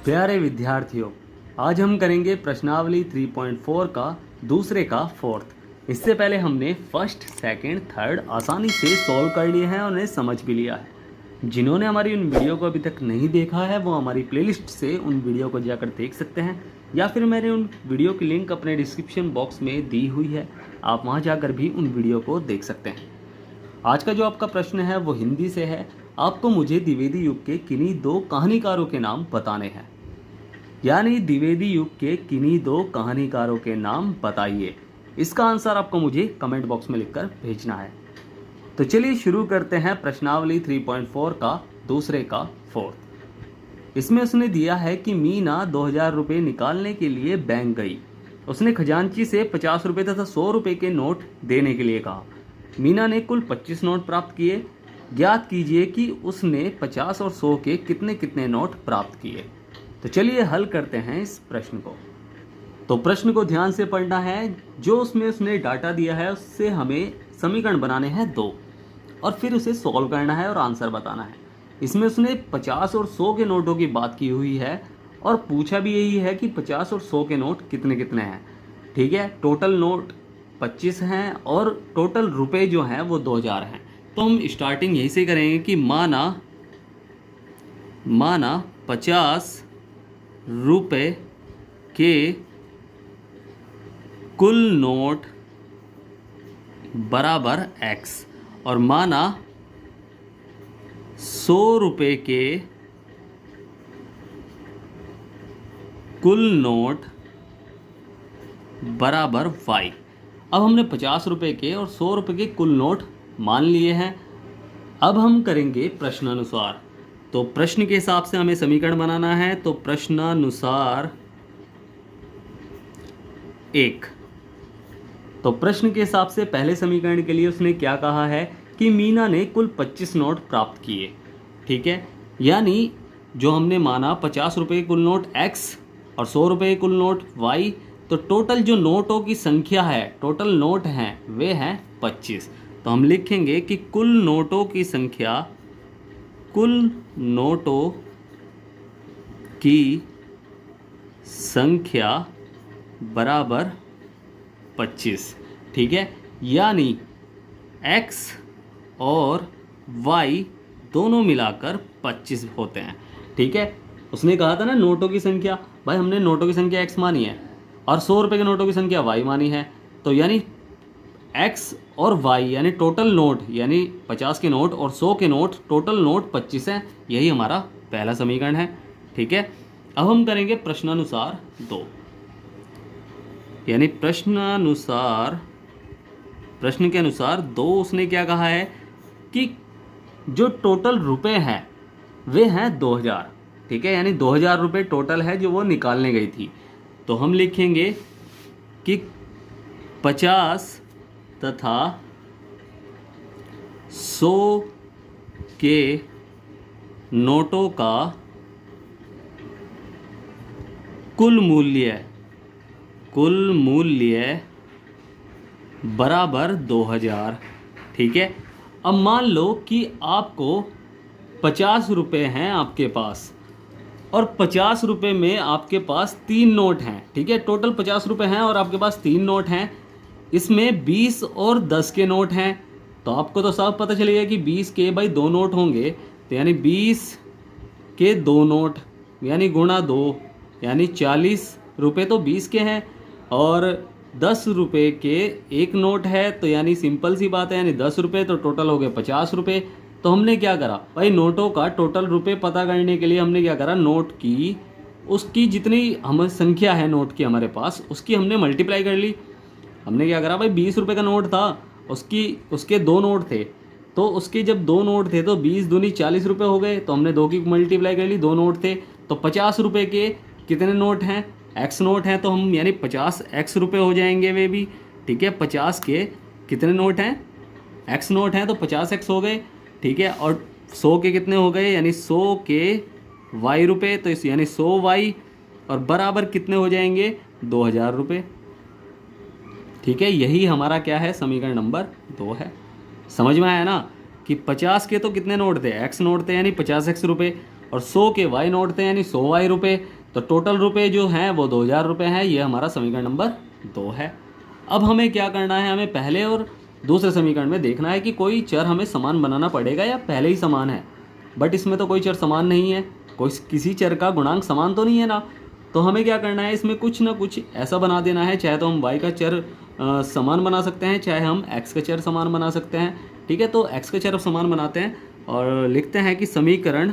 प्यारे विद्यार्थियों, आज हम करेंगे प्रश्नावली 3.4 का दूसरे का फोर्थ। इससे पहले हमने फर्स्ट, सेकंड, थर्ड आसानी से सॉल्व कर लिए हैं और उन्हें समझ भी लिया है। जिन्होंने हमारी उन वीडियो को अभी तक नहीं देखा है वो हमारी प्लेलिस्ट से उन वीडियो को जाकर देख सकते हैं, या फिर मैंने उन वीडियो की लिंक अपने डिस्क्रिप्शन बॉक्स में दी हुई है, आप वहाँ जाकर भी उन वीडियो को देख सकते हैं। आज का जो आपका प्रश्न है वो हिंदी से है। आपको मुझे द्विवेदी युग के किन्हीं दो कहानीकारों के नाम बताने हैं, यानी द्विवेदी युग के किन्हीं दो कहानीकारों के नाम बताइए। इसका आंसर आपको मुझे कमेंट बॉक्स में लिखकर भेजना है। तो चलिए शुरू करते हैं प्रश्नावली 3.4 का दूसरे का फोर्थ। इसमें उसने दिया है कि मीना 2000 रुपये निकालने के लिए बैंक गई। उसने खजांची से 50 रुपये तथा 100 रुपये के नोट देने के लिए कहा। मीना ने कुल 25 नोट प्राप्त किए। ज्ञात कीजिए कि उसने 50 और 100 के कितने कितने नोट प्राप्त किए। तो चलिए हल करते हैं इस प्रश्न को। तो प्रश्न को ध्यान से पढ़ना है। जो उसमें उसने डाटा दिया है उससे हमें समीकरण बनाने हैं दो, और फिर उसे सॉल्व करना है और आंसर बताना है। इसमें उसने 50 और 100 के नोटों की बात की हुई है और पूछा भी यही है कि 50 और 100 के नोट कितने कितने हैं। ठीक है, टोटल नोट 25 हैं और टोटल रुपए जो हैं वो 2000 हैं। तो हम स्टार्टिंग यही से करेंगे कि माना 50 रुपए के कुल नोट बराबर x, और माना 100 रुपए के कुल नोट बराबर y। अब हमने 50 रुपए के और 100 रुपए के कुल नोट मान लिए हैं। अब हम करेंगे प्रश्नानुसार। तो प्रश्न के हिसाब से हमें समीकरण बनाना है। तो प्रश्नानुसार 1। तो प्रश्न के हिसाब से पहले समीकरण के लिए उसने क्या कहा है कि मीना ने कुल 25 नोट प्राप्त किए। ठीक है, यानी जो हमने माना 50 रुपये के कुल नोट x और 100 रुपये के कुल नोट y, तो टोटल जो नोटों की संख्या है, टोटल नोट हैं वे हैं 25। तो हम लिखेंगे कि कुल नोटों की संख्या, कुल नोटों की संख्या बराबर 25। ठीक है, यानी x और y दोनों मिलाकर 25 होते हैं। ठीक है, उसने कहा था ना नोटों की संख्या, भाई हमने नोटों की संख्या x मानी है और 100 रुपये के नोटों की संख्या y मानी है। तो यानी x और y यानी टोटल नोट, यानी 50 के नोट और 100 के नोट, टोटल नोट 25 हैं। यही हमारा पहला समीकरण है। ठीक है, अब हम करेंगे प्रश्नानुसार 2। यानी प्रश्न के अनुसार 2 उसने क्या कहा है कि जो टोटल रुपए हैं वे हैं 2000। ठीक है, यानी 2000 रुपये टोटल है जो वो निकालने गई थी। तो हम लिखेंगे कि 50 तथा 100 के नोटों का कुल मूल्य बराबर 2000। ठीक है, अब मान लो कि आपको 50 रुपये हैं आपके पास और 50 रुपये में आपके पास 3 नोट हैं। ठीक है, टोटल 50 रुपये हैं और आपके पास 3 नोट हैं। इसमें 20 और 10 के नोट हैं। तो आपको तो साफ पता चलेगा कि 20 के भाई 2 नोट होंगे, तो यानी 20 के 2 नोट यानी गुणा 2, यानी 40 रुपये तो 20 के हैं और 10 रुपये के एक नोट है, तो यानी सिंपल सी बात है, यानी 10 रुपये, तो टोटल हो गए 50 रुपये। तो हमने क्या करा भाई, नोटों का टोटल रुपये पता करने के लिए हमने क्या करा, नोट की उसकी जितनी हम संख्या है नोट की हमारे पास, उसकी हमने मल्टीप्लाई कर ली। हमने क्या करा भाई, 20 रुपये का नोट था, उसके 2 नोट थे, तो उसके जब 2 नोट थे तो 20 दूनी 40 रुपये हो गए। तो हमने 2 की मल्टीप्लाई कर ली, 2 नोट थे, तो 50 रुपये के कितने नोट हैं, x नोट हैं, तो हम यानी 50x रुपये हो जाएंगे वे भी। ठीक है, 50 के कितने नोट हैं, x नोट हैं, तो 50x हो गए। ठीक है, और 100 के कितने हो गए, यानी 100 के y रुपये, तो इस यानी 100y, और बराबर कितने हो जाएंगे, 2000 रुपये। ठीक है, यही हमारा क्या है, समीकरण नंबर 2 है। समझ में आया ना कि 50 के तो कितने नोट थे, x नोट थे, यानी 50x रुपये, और 100 के y नोट थे यानी 100 y रुपये, तो टोटल रुपये जो हैं वो 2000 रुपये हैं। ये हमारा समीकरण नंबर 2 है। अब हमें क्या करना है, हमें पहले और दूसरे समीकरण में देखना है कि कोई चर हमें समान बनाना पड़ेगा या पहले ही समान है। बट इसमें तो कोई चर समान नहीं है, कोई किसी चर का गुणांक समान तो नहीं है ना। तो हमें क्या करना है, इसमें कुछ ना कुछ ऐसा बना देना है। चाहे तो हम y का चर समान बना सकते हैं, चाहे हम x का चर समान बना सकते हैं। ठीक है, तो x का चर समान बनाते हैं और लिखते हैं कि समीकरण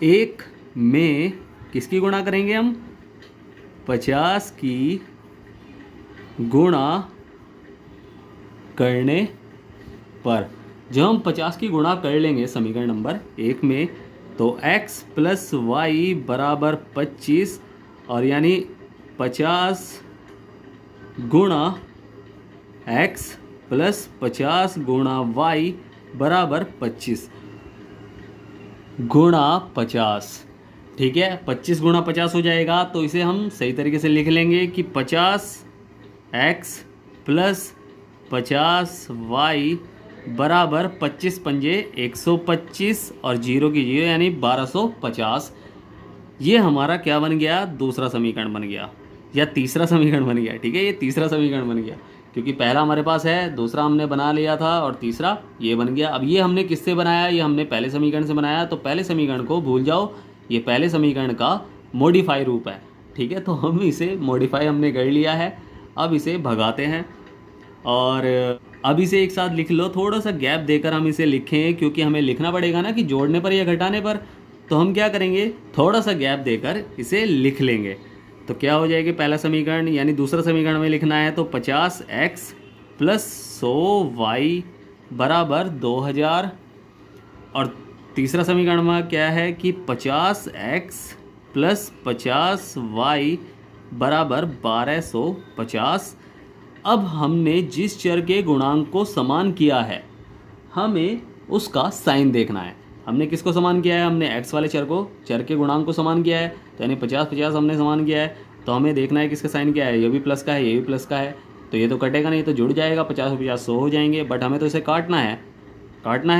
1 में किसकी गुणा करेंगे हम, 50 की गुणा करने पर। जब हम 50 की गुणा कर लेंगे समीकरण नंबर 1 में, तो x प्लस वाई बराबर 25, और यानी 50 गुणा x प्लस 50 गुणा y बराबर 25 गुणा 50। ठीक है, 25 गुणा 50 हो जाएगा, तो इसे हम सही तरीके से लिख लेंगे कि 50x प्लस 50y बराबर 25 पंजे 125 और 0 की 0 यानी 1250। ये हमारा क्या बन गया, दूसरा समीकरण बन गया या तीसरा समीकरण बन गया। ठीक है, ये तीसरा समीकरण बन गया क्योंकि पहला हमारे पास है, दूसरा हमने बना लिया था और तीसरा ये बन गया। अब ये हमने किससे बनाया, ये हमने पहले समीकरण से बनाया। तो पहले समीकरण को भूल जाओ, ये पहले समीकरण का मॉडिफाई रूप है। ठीक है, तो हम इसे मॉडिफाई हमने कर लिया है। अब इसे भगाते हैं और अब इसे एक साथ लिख लो। थोड़ा सा गैप देकर हम इसे लिखें क्योंकि हमें लिखना पड़ेगा ना कि जोड़ने पर या घटाने पर। तो हम क्या करेंगे, थोड़ा सा गैप देकर इसे लिख लेंगे। तो क्या हो जाएगा, पहला समीकरण यानी दूसरा समीकरण में लिखना है तो 50x प्लस 100y बराबर 2000, और तीसरा समीकरण में क्या है कि 50x प्लस 50y बराबर 1250। अब हमने जिस चर के गुणांक को समान किया है, हमें उसका साइन देखना है। हमने किसको समान किया है, हमने x वाले चर के गुणांक को समान किया है, तो यानी 50-50 हमने समान किया है। तो हमें देखना है किसका साइन क्या है, ये भी प्लस का है, ये भी प्लस का है। तो ये तो कटेगा नहीं, तो जुड़ जाएगा, 50-50 100 हो जाएंगे। बट हमें तो इसे काटना है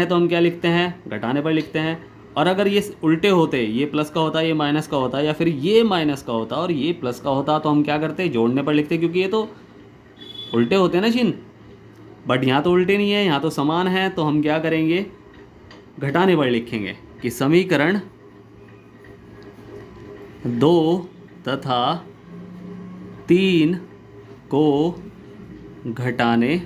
तो हम क्या लिखते हैं, घटाने पर लिखते हैं। और अगर ये उल्टे होते, ये प्लस का होता, ये माइनस का होता, या फिर ये माइनस का होता और ये प्लस का होता, तो हम क्या करते, जोड़ने पर लिखते, क्योंकि ये तो उल्टे होते हैं ना चिन्ह। बट यहाँ तो उल्टे नहीं है, यहाँ तो समान है। तो हम क्या करेंगे, घटाने पर लिखेंगे कि समीकरण 2 तथा 3 को घटाने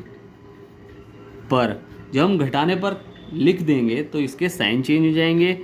पर, जब हम घटाने पर लिख देंगे तो इसके साइन चेंज हो जाएंगे।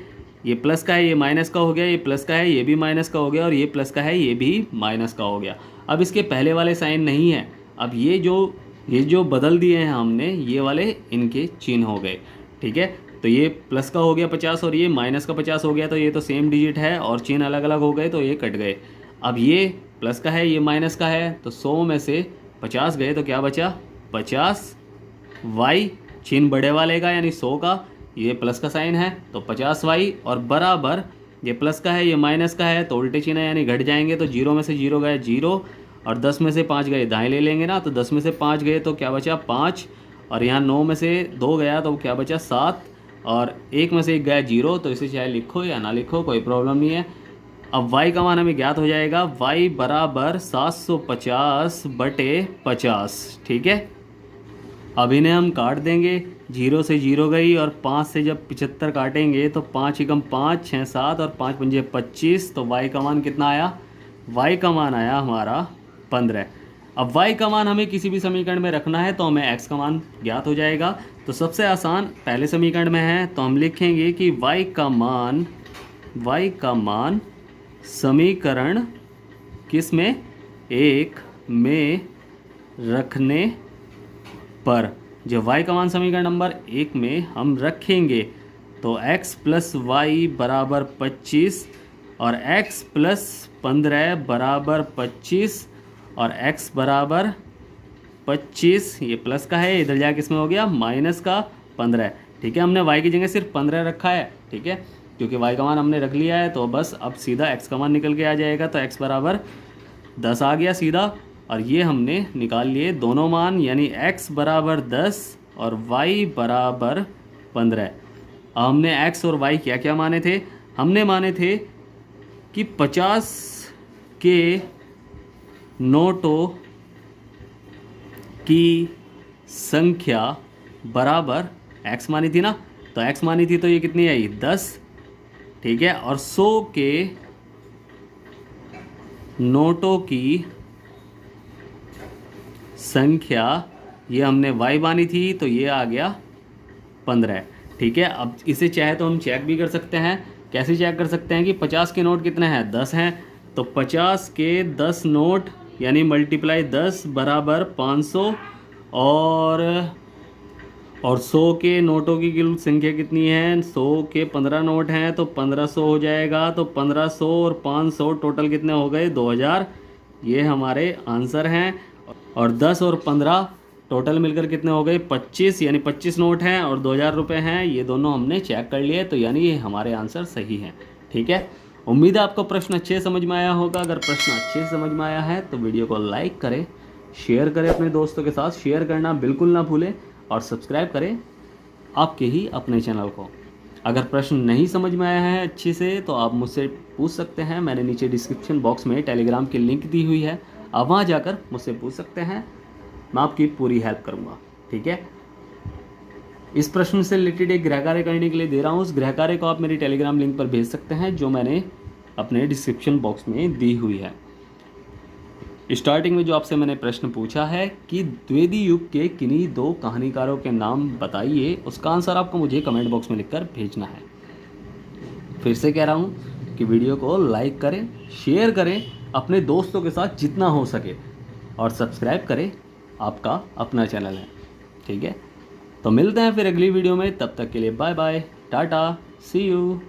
ये प्लस का है, ये माइनस का हो गया, ये प्लस का है, ये भी माइनस का हो गया, और ये प्लस का है, ये भी माइनस का हो गया। अब इसके पहले वाले साइन नहीं है। अब ये जो बदल दिए हैं हमने, ये वाले इनके चिन्ह हो गए। ठीक है, तो ये प्लस का हो गया 50 और ये माइनस का 50 हो गया, तो ये तो सेम डिजिट है और चिन्ह अलग अलग हो गए, तो ये कट गए। अब ये प्लस का है, ये माइनस का है, तो 100 में से 50 गए तो क्या बचा, 50y, चिन्ह बड़े वाले का यानी 100 का, ये प्लस का साइन है तो 50y, और बराबर ये प्लस का है, ये माइनस का है, तो उल्टे चिन्ह है यानी घट जाएंगे। तो 0 में से 0 गए 0, और 10 में से 5 गए, दाएं ले लेंगे ना, तो 10 में से 5 गए तो क्या बचा 5, और यहाँ 9 में से 2 गया तो क्या बचा 7, और 1 में से 1 गया 0। तो इसे चाहे लिखो या ना लिखो, कोई प्रॉब्लम नहीं है। अब y का मान हमें ज्ञात हो जाएगा, y बराबर 750 बटे 50। ठीक है, अब इन्हें हम काट देंगे, 0 से 0 गई, और 5 से जब 75 काटेंगे तो 5 एकम 5, 6 7 और 5 पंजे 25। तो y का मान कितना आया, y का मान आया हमारा 15। अब y का मान हमें किसी भी समीकरण में रखना है तो हमें x का मान ज्ञात हो जाएगा। तो सबसे आसान पहले समीकरण में है, तो हम लिखेंगे कि y का मान समीकरण किस में, 1 में रखने पर। जब y का मान समीकरण नंबर 1 में हम रखेंगे तो x प्लस वाई बराबर 25, और x प्लस 15 बराबर 25, और x बराबर 25, ये प्लस का है, इधर जाके इसमें हो गया माइनस का 15। ठीक है, हमने y की जगह सिर्फ 15 रखा है। ठीक है, क्योंकि y का मान हमने रख लिया है, तो बस अब सीधा x का मान निकल के आ जाएगा। तो x बराबर 10 आ गया सीधा, और ये हमने निकाल लिए दोनों मान, यानी x बराबर 10 और y बराबर 15। हमने एक्स और वाई क्या क्या माने थे? हमने माने थे कि 50 के नोटों की संख्या बराबर एक्स मानी थी ना, तो एक्स मानी थी तो ये कितनी आई? 10, ठीक है। और 100 के नोटों की संख्या ये हमने वाई मानी थी तो ये आ गया 15, ठीक है। अब इसे चाहे तो हम चेक भी कर सकते हैं। कैसे चेक कर सकते हैं कि 50 के नोट कितने हैं? 10 हैं, तो 50 के 10 नोट यानी मल्टीप्लाई 10 बराबर 500, और 100 के नोटों की कुल संख्या कितनी है? 100 के 15 नोट हैं तो 1500 हो जाएगा, तो 1500 और 500 टोटल कितने हो गए? 2000। ये हमारे आंसर हैं। और 10 और 15 टोटल मिलकर कितने हो गए? 25, यानी 25 नोट हैं और 2000 रुपये हैं। ये दोनों हमने चेक कर लिए, तो यानी ये हमारे आंसर सही हैं, ठीक है। उम्मीद है आपको प्रश्न अच्छे समझ में आया होगा। अगर प्रश्न अच्छे समझ में आया है तो वीडियो को लाइक करें, शेयर करें अपने दोस्तों के साथ, शेयर करना बिल्कुल ना भूलें, और सब्सक्राइब करें आपके ही अपने चैनल को। अगर प्रश्न नहीं समझ में आया है अच्छे से तो आप मुझसे पूछ सकते हैं। मैंने नीचे डिस्क्रिप्शन बॉक्स में टेलीग्राम की लिंक दी हुई है, आप वहाँ जाकर मुझसे पूछ सकते हैं, मैं आपकी पूरी हेल्प करूँगा, ठीक है। इस प्रश्न से रिलेटेड एक गृह कार्य करने के लिए दे रहा हूँ। उस गृह कार्य को आप मेरी टेलीग्राम लिंक पर भेज सकते हैं जो मैंने अपने डिस्क्रिप्शन बॉक्स में दी हुई है। स्टार्टिंग में जो आपसे मैंने प्रश्न पूछा है कि द्विवेदी युग के किन्हीं 2 कहानीकारों के नाम बताइए, उसका आंसर आपको मुझे कमेंट बॉक्स में लिखकर भेजना है। फिर से कह रहा हूँ कि वीडियो को लाइक करें, शेयर करें अपने दोस्तों के साथ जितना हो सके, और सब्सक्राइब करें, आपका अपना चैनल है, ठीक है। तो मिलते हैं फिर अगली वीडियो में, तब तक के लिए bye bye, tata, see you.